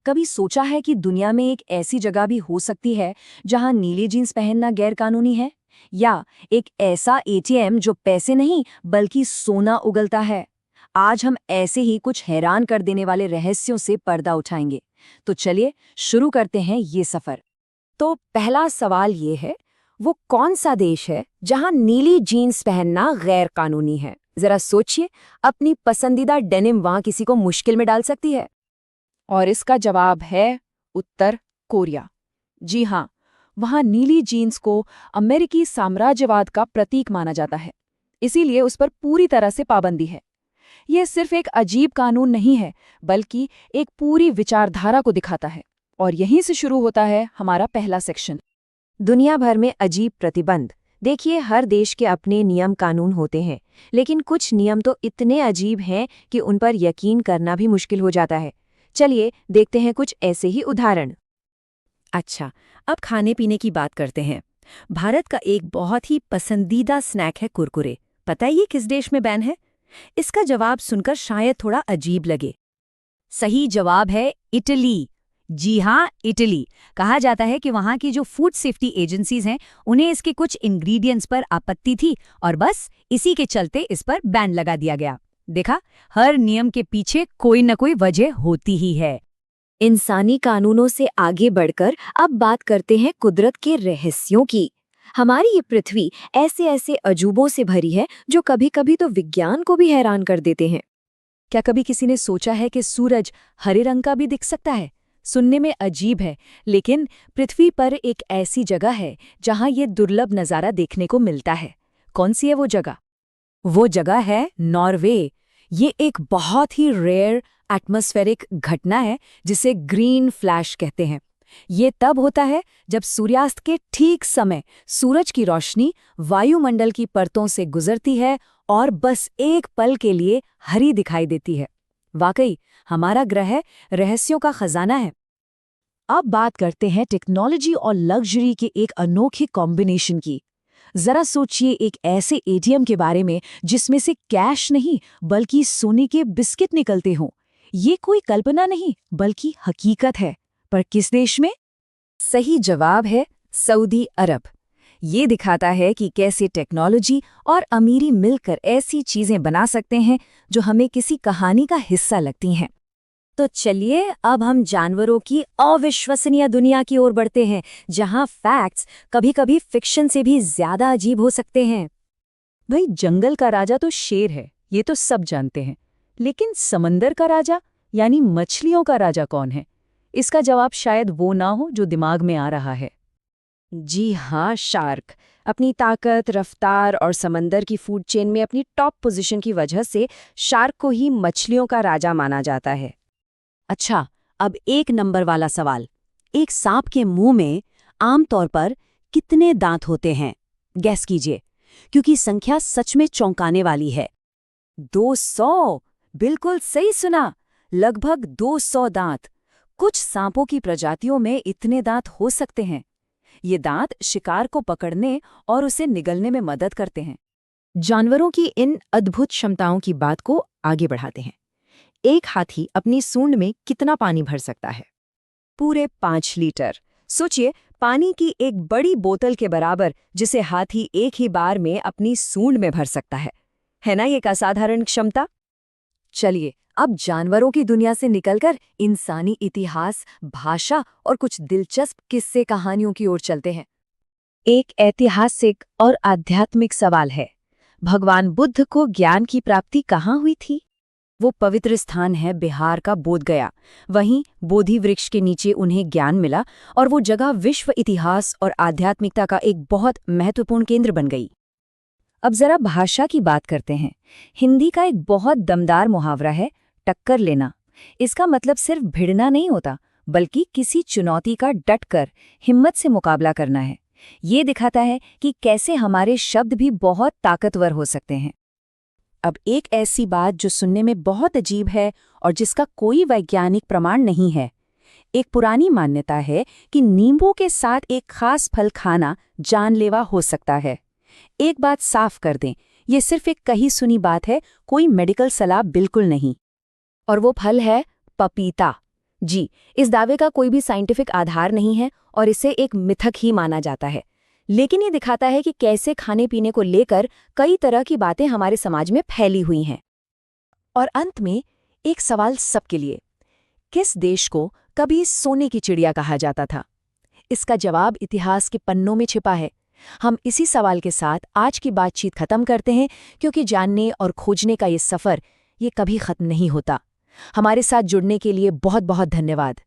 कभी सोचा है कि दुनिया में एक ऐसी जगह भी हो सकती है जहां नीली जीन्स पहनना गैरकानूनी है? या एक ऐसा एटीएम जो पैसे नहीं बल्कि सोना उगलता है? आज हम ऐसे ही कुछ हैरान कर देने वाले रहस्यों से पर्दा उठाएंगे। तो चलिए शुरू करते हैं ये सफर। तो पहला सवाल ये है, वो कौन सा देश है जहां नीली जीन्स पहनना गैर कानूनी है? जरा सोचिए, अपनी पसंदीदा डेनिम वहां किसी को मुश्किल में डाल सकती है। और इसका जवाब है उत्तर कोरिया। जी हाँ, वहाँ नीली जीन्स को अमेरिकी साम्राज्यवाद का प्रतीक माना जाता है, इसीलिए उस पर पूरी तरह से पाबंदी है। यह सिर्फ एक अजीब कानून नहीं है, बल्कि एक पूरी विचारधारा को दिखाता है। और यहीं से शुरू होता है हमारा पहला सेक्शन। दुनिया भर में अजीब प्रतिबंध। देखिए, हर देश के अपने नियम कानून होते हैं, लेकिन कुछ नियम तो इतने अजीब हैं कि उन पर यकीन करना भी मुश्किल हो जाता है। चलिए देखते हैं कुछ ऐसे ही उदाहरण। अच्छा, अब खाने पीने की बात करते हैं। भारत का एक बहुत ही पसंदीदा स्नैक है कुरकुरे। पता है ये किस देश में बैन है? इसका जवाब सुनकर शायद थोड़ा अजीब लगे। सही जवाब है इटली। जी हाँ, इटली। कहा जाता है कि वहाँ की जो फूड सेफ्टी एजेंसीज हैं, उन्हें इसके कुछ इंग्रेडिएंट्स पर आपत्ति थी और बस इसी के चलते इस पर बैन लगा दिया गया। देखा, हर नियम के पीछे कोई न कोई वजह होती ही है। इंसानी कानूनों से आगे बढ़कर अब बात करते हैं कुदरत के रहस्यों की। हमारी ये पृथ्वी ऐसे ऐसे अजूबों से भरी है जो कभी कभी तो विज्ञान को भी हैरान कर देते हैं। क्या कभी किसी ने सोचा है कि सूरज हरे रंग का भी दिख सकता है? सुनने में अजीब है, लेकिन पृथ्वी पर एक ऐसी जगह है जहां ये दुर्लभ नज़ारा देखने को मिलता है। कौन सी है वो जगह? वो जगह है नॉर्वे। ये एक बहुत ही रेयर एटमॉस्फेरिक घटना है जिसे ग्रीन फ्लैश कहते हैं। ये तब होता है जब सूर्यास्त के ठीक समय सूरज की रोशनी वायुमंडल की परतों से गुजरती है और बस एक पल के लिए हरी दिखाई देती है। वाकई हमारा ग्रह रहस्यों का खजाना है। अब बात करते हैं टेक्नोलॉजी और लग्जरी के एक अनोखे कॉम्बिनेशन की। जरा सोचिए एक ऐसे एटीएम के बारे में जिसमें से कैश नहीं बल्कि सोने के बिस्किट निकलते हों। ये कोई कल्पना नहीं बल्कि हकीकत है। पर किस देश में? सही जवाब है सऊदी अरब। ये दिखाता है कि कैसे टेक्नोलॉजी और अमीरी मिलकर ऐसी चीजें बना सकते हैं जो हमें किसी कहानी का हिस्सा लगती हैं। तो चलिए अब हम जानवरों की अविश्वसनीय दुनिया की ओर बढ़ते हैं, जहां फैक्ट्स कभी-कभी फिक्शन से भी ज्यादा अजीब हो सकते हैं। भाई, जंगल का राजा तो शेर है, ये तो सब जानते हैं। लेकिन समंदर का राजा यानी मछलियों का राजा कौन है? इसका जवाब शायद वो ना हो जो दिमाग में आ रहा है। जी हाँ, शार्क। अपनी ताकत, रफ्तार और समंदर की फूड चेन में अपनी टॉप पोजीशन की वजह से शार्क को ही मछलियों का राजा माना जाता है। अच्छा, अब एक नंबर वाला सवाल। एक सांप के मुंह में आमतौर पर कितने दांत होते हैं? गैस कीजिए, क्योंकि संख्या सच में चौंकाने वाली है। 200! बिल्कुल सही सुना, लगभग 200 दांत। कुछ सांपों की प्रजातियों में इतने दांत हो सकते हैं। ये दांत शिकार को पकड़ने और उसे निगलने में मदद करते हैं। जानवरों की इन अद्भुत क्षमताओं की बात को आगे बढ़ाते हैं। एक हाथी अपनी सूंड में कितना पानी भर सकता है? पूरे 5 लीटर। सोचिए, पानी की एक बड़ी बोतल के बराबर, जिसे हाथी एक ही बार में अपनी सूंड में भर सकता है। है ना ये एक असाधारण क्षमता? चलिए अब जानवरों की दुनिया से निकलकर इंसानी इतिहास, भाषा और कुछ दिलचस्प किस्से कहानियों की ओर चलते हैं। एक ऐतिहासिक और आध्यात्मिक सवाल है, भगवान बुद्ध को ज्ञान की प्राप्ति कहाँ हुई थी? वो पवित्र स्थान है बिहार का बोधगया। वहीं बोधि वृक्ष के नीचे उन्हें ज्ञान मिला और वो जगह विश्व इतिहास और आध्यात्मिकता का एक बहुत महत्वपूर्ण केंद्र बन गई। अब जरा भाषा की बात करते हैं। हिंदी का एक बहुत दमदार मुहावरा है, टक्कर लेना। इसका मतलब सिर्फ भिड़ना नहीं होता, बल्कि किसी चुनौती का डटकर हिम्मत से मुकाबला करना है। ये दिखाता है कि कैसे हमारे शब्द भी बहुत ताकतवर हो सकते हैं। अब एक ऐसी बात जो सुनने में बहुत अजीब है और जिसका कोई वैज्ञानिक प्रमाण नहीं है। एक पुरानी मान्यता है कि नींबू के साथ एक खास फल खाना जानलेवा हो सकता है। एक बात साफ कर दें, ये सिर्फ एक कही सुनी बात है, कोई मेडिकल सलाह बिल्कुल नहीं। और वो फल है पपीता। जी, इस दावे का कोई भी साइंटिफिक आधार नहीं है और इसे एक मिथक ही माना जाता है। लेकिन ये दिखाता है कि कैसे खाने पीने को लेकर कई तरह की बातें हमारे समाज में फैली हुई हैं। और अंत में एक सवाल सबके लिए, किस देश को कभी सोने की चिड़िया कहा जाता था? इसका जवाब इतिहास के पन्नों में छिपा है। हम इसी सवाल के साथ आज की बातचीत खत्म करते हैं, क्योंकि जानने और खोजने का ये सफ़र ये कभी खत्म नहीं होता। हमारे साथ जुड़ने के लिए बहुत बहुत धन्यवाद।